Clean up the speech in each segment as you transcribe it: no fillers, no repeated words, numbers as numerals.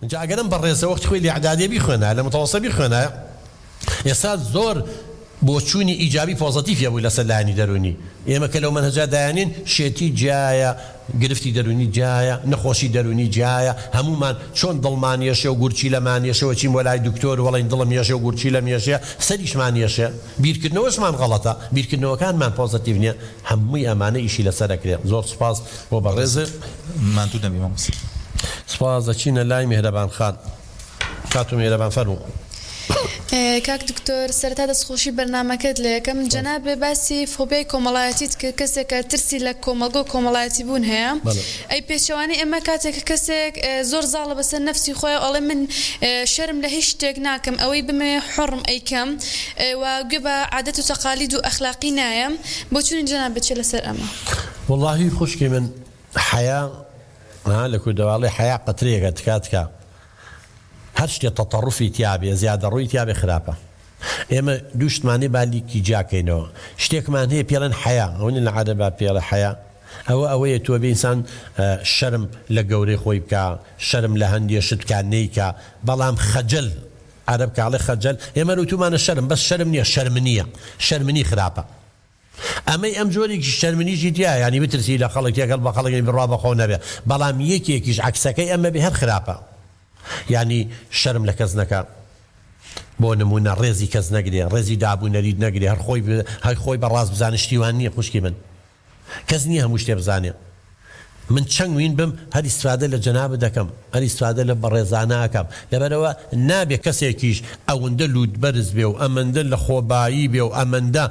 جا ئەگەرم بەڕێزە وەختی خۆی لە ئەعدادیە بیخوێنە لە متەوەسە بیخوێنە ئێستا زۆر بۆچوونی ئیجابی پۆزەتیڤە بووی لەسەر لایەنی دەرونی ئێمە کە لەو مەنهەجا دایانین شێتی جایە گرفتی دەرونی جایە نەخۆشی دەرونی جایە هەمومان چۆن دڵمانیەشێ و گورچی لەمانیەشەوە چیم وەلای دکتۆر وەڵین دڵم یێشێ و گورچی لەم یێشێ سەریشمان یێشێ بیرکردنەوەشمان غەڵەتە بیرکردنەوەکانمان پۆزەتیڤ نییە هەمووی ئەمانە ئیشی لەسەرەکرێ زۆر سوپاس بۆ بەڕێزە مانتوو دەبی مامۆس سوپاس دەچینە لای میهرەبان خان کات و میهرەبان فەرموو کاک دکتۆر سەرەتا دەستخۆشی بەرنامەکەت لە یەکەم جەنابێ باسی فۆبیای کۆمەڵایەتیت کە کەسێکە ترسی لە کۆمەلگە و کۆمەڵایەتی بوون هەیە ئەی پێچەوانەی ئێمە کاتێک کەسێک زۆر زاڵە بەسەر نەفسی خۆی ئەڵێ من شەرم لە هیچ شتێک ناکەم ئەوەی بمێ حڕم ئەیکەم و گوێ بە عادەت و تەقالید و ئەخلاقی نایەم بۆ چوونی جەنابێت چێ لەسەر ئەمە واللهی خوشکی من حیا لە کوردەواڵی حیا قەترەیەکە تکاتکە هەر شتێ تەتەڕوفی تیابێ زیادەڕووی تیابێ خراپە ئێمە دوو شتمانەی بالیکی جاکەینەوە شتێکمان هەیە پێڵەن حیا ئەوەی لە عادە با پێڵە حیا ئەوەیە تۆ بێ ئینسان شەرم لە گەورەی خۆی بکە شەرم لە هەندێ شت بکە نەیکە بەڵام خەجەل عەرەب کاڵێ خەجەل ئێمە وتومانە شەرم بەس شەرم نییە شەرمنی خراپە ئەمەی ئەم جۆرێکی شەرمنیشی تیا ینی بترسی لە خەڵک تێکەڵ بە خەڵکی بڕوا بەخۆ نەبێ بەڵام یەکێکیش عەکسەکەی ئەمە بێ هەر خراپە یعنی شەرم لە کەس نەکە بۆ نمونە ڕێزی کەس نەگرێ ڕێزی دابوونەریت نەگرێ هەر خۆی بەڕاست بزانە شتیوان نییە خوشکی من کەس نییە هەموو شتێ بزانێ من چەند وین بم هەر ئیسفادە لە جەنابە دەکەم هەر ئیسفادە لە بەڕێزانەکەم لەبەرەوە نابێ کەسێکیش ئەوەندە لوودبەرز بێ و ئەمەندە لە خۆبایی بێ و ئەمەندە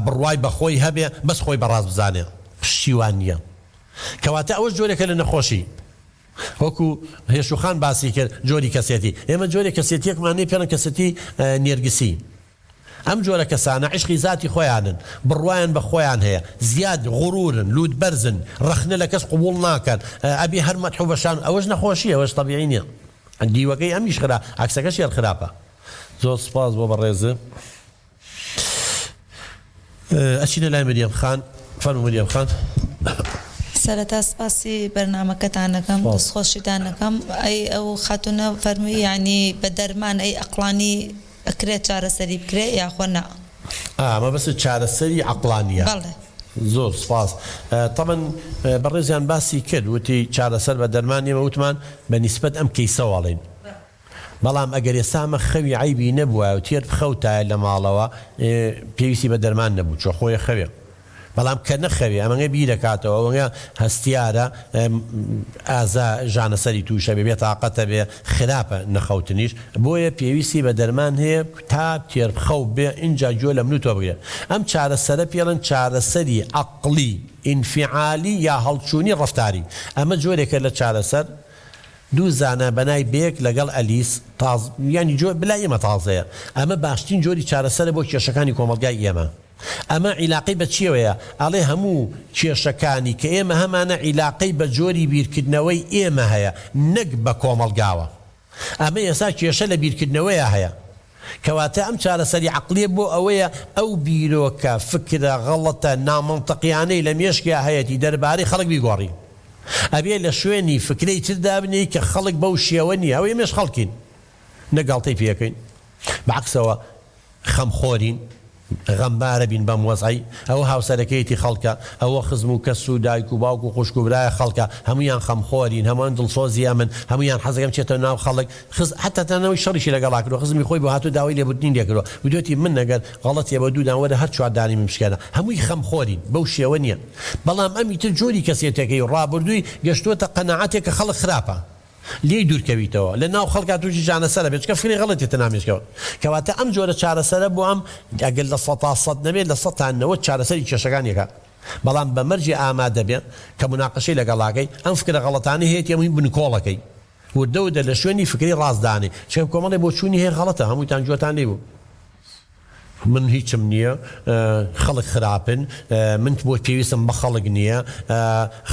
بڕوای بەخۆی هەبێ بەس خۆی بەڕاست بزانێ شتیوان نییە کەواتە ئەوە جۆرێکە لە نەخۆشی وەکو هێشوخان باسی کرد جۆری کەسێتی ئێمە جۆری کەسێتیەکمانەی پێڵەن کەسێتی نێرگسی ئەم جۆرە کەسانە عشقی ذاتی خۆیانن بڕوایان بە خۆیان هەیە زیاد غڕورن لوودبەرزن ڕەخنە لە کەس قبوڵ ناکەن ئەبێ هەر مەدح و بەشان ئەوەش نەخۆشیە ئەوەش تەبیعی نییە دیوەکەی ئەمیش خرا عەکسەکەش یان خراپە زۆر سوپاس بۆ بەڕێزە ئەچینە لای مەریەم خان فەرموو مەریەم خان سەرەتا سپاسی بەرنامەکەتانەکەم دەستخۆشیتانەکەم ئەی ئەو خاتونە فەرمووی یعنی بە دەرمان ئەی ئەقڵانی ئەکرێت چارەسەری بکرێ یاخۆ نا ئەمە بەس چارەسەری عەقڵانیە زۆر سپاس طبعا بەڕێزیان باسی کرد وتی چارەسەر بە دەرمانیەمە وتمان بە نیسبەت ئەم کەیسەواڵین بەڵام ئەگەر ئێسامە خەوی عیبی نەبووە و تێر بخەوتایە لە ماڵەوە پێویستی بە دەرمان نەبوو چۆ خۆی خەوێ بەڵام کە نەخەوێ ئەمەگە بیرەکاتەوە ئەوەیە هەستیارە ئازا ژانەسەری تووشە بێ تااقەتە بێ خراپە نەخەوتنیش بۆیە پێویستی بە دەرمان هەیە تا تێرخەو بێ اینجا گوێ لە من و تۆ بگرێت ئەم چارەسەرە پێڵەن چارەسەری عەقڵی ئینفعالی یا هەڵچوونی ڕەفتاری ئەمە جۆرێکە لە چارەسەر دوو زانە بەنای بێک لەگەڵ ئەلیس ینی جۆ بلای ئێمە تازەیە ئەمە باشترین جۆری چارەسەرە بۆ کێشەکانی کۆمەلگای ئێمە ئەمە عیلاقی بە چیەوەیە ئەڵێ هەموو کێشەکانی کە ئێمە هەمانە عیلاقی بە جۆری بیرکردنەوەی ئێمە هەیە نەک بە کۆمەلگاوە ئەمە ئێستا کێشە لە بیرکردنەوەیە هەیە کەواتە ئەم چارەسەری عەقلیە بۆ ئەوەیە ئەو بیرۆکە فکرە غەڵەتە نامەنتەقیانەی لە مێشکیا هەیەی دەربارەی خەڵک بیگۆڕی ئەبێ لە شوێنی فکرەی تردا بنێ کە خەڵک بەو شێوە نییە ئەوەی مێش خەڵکین نەگاڵتەی پێەکەین بەعکسەوە خەمخۆرین غەمبارە بین بەم وەزعی ئەوە هاوسەرەکەیەتی خەڵکە ئەوە خزم و کەس و دایک و باوک و خوشک و برایە خەڵکە هەمویان خەمخۆرین هەمووان دڵسۆزیە من هەمویان حەزەکەم چێتە ناو خەڵک حتا تەنەوەی شەڕیشی لەگەڵا کردو خزمی خۆی بۆ هاتوو داوای لێبوردنی لێکردەوە وتوێتی من نەگەر غەڵەتیە بە دوو داوەرە هەر چواردانی من بشکێنە هەمووی خەمخۆرین بەو شێوە نییە بەڵام ئەمی تر جۆری کەسێتەکەی ڕابردووی گەشتووەتە قەنەعەتێک کە خەڵک خراپە لێی دوورکەویتەوە لە ناو خەڵکا تووشی جانەسەرە بێت کە فکری غەڵەتێتە نامێشکەوە کەواتە ئەم جۆرە چارەسەرە بۆ ئەم ئەگەر لە 100 نەبێت لە 100 چارەسەری کێشەکانێکە بەڵام بە مەرجی ئامادە بێ کە مناقەشەی لەگەڵاکەی ئەم فکرە غەڵەتانە هەیە یەمووی بنکۆڵەکەی وردەودە لە شوێنی فکری ڕاستدانێ چێم کۆمەڵێ بۆ چوونی هەیە غەڵەتە هەموویتان جوێتان لێ بوو من هیچم نییە خەڵک خراپن من بۆ پێویستم بە خەڵک نییە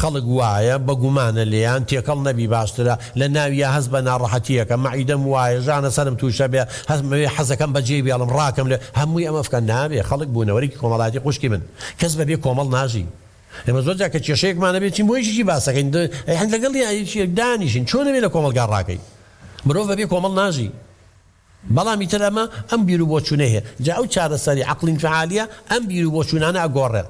خەڵک وایە بە گومانە لێیان تێکەڵ نەبی باشترە لە ناویە هەست بە ناڕەحەتیەکە مەعیدەم وایە ژانە سەرم تووشە بێ هەستمەوێ حەزەکەم بەجێ بێڵم ڕاکەم لێ هەمووی ئەمە فکە نابێ خەڵک بوونەوەرێکی کۆمەڵاتی خوشکی من کەس بەبێ کۆمەڵ ناژی ئێمە زۆر جا کە کێشەیەکمانە بێت چین بۆیشی باسەکەین لەگەڵ دانیشین چۆن نەبێ لە کۆمەلگا ڕاکەی مرۆڤ بەبێ کۆمەڵ ناژی بەڵامی تر ئەمە ئەم بیر و بۆچوونە هەیە جا ئەو چارەسەری عەقڵ انفعالیە ئەم بیر و بۆچوونانە ئەگۆڕێ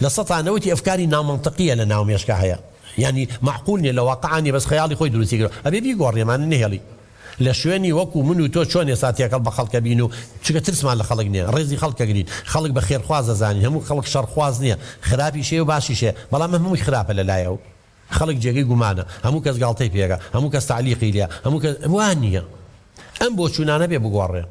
لە سەتانەوەتی ئەفکاری نامەنتەقیە لە ناو مێشکە هەیە يعني معقول نیە لە واقعانی بەس خەیاڵی خۆی دروستی کرد ئەبێ بیگۆڕێمان نهێڵی لە شوێنی وەکو من و تۆ چۆن ێستا تێکەڵ بە خەڵکە بین و چکە ترسمان لە خەڵک نییە ڕێزی خەڵکە گرین خەڵک بە خێرخواز دەزانین هەموو خەڵک شەڕخواز نییە خراپی شێ و باشی شێ بەڵام هەمووی خراپە لەلایەوە خەڵک جێگەی گومانە هەموو کەس گاڵتەی پێەکە هەموو کەس تعلیقی لێ هەموو کەس وان نییە ئەم بۆچوونانە بێ بگۆڕێ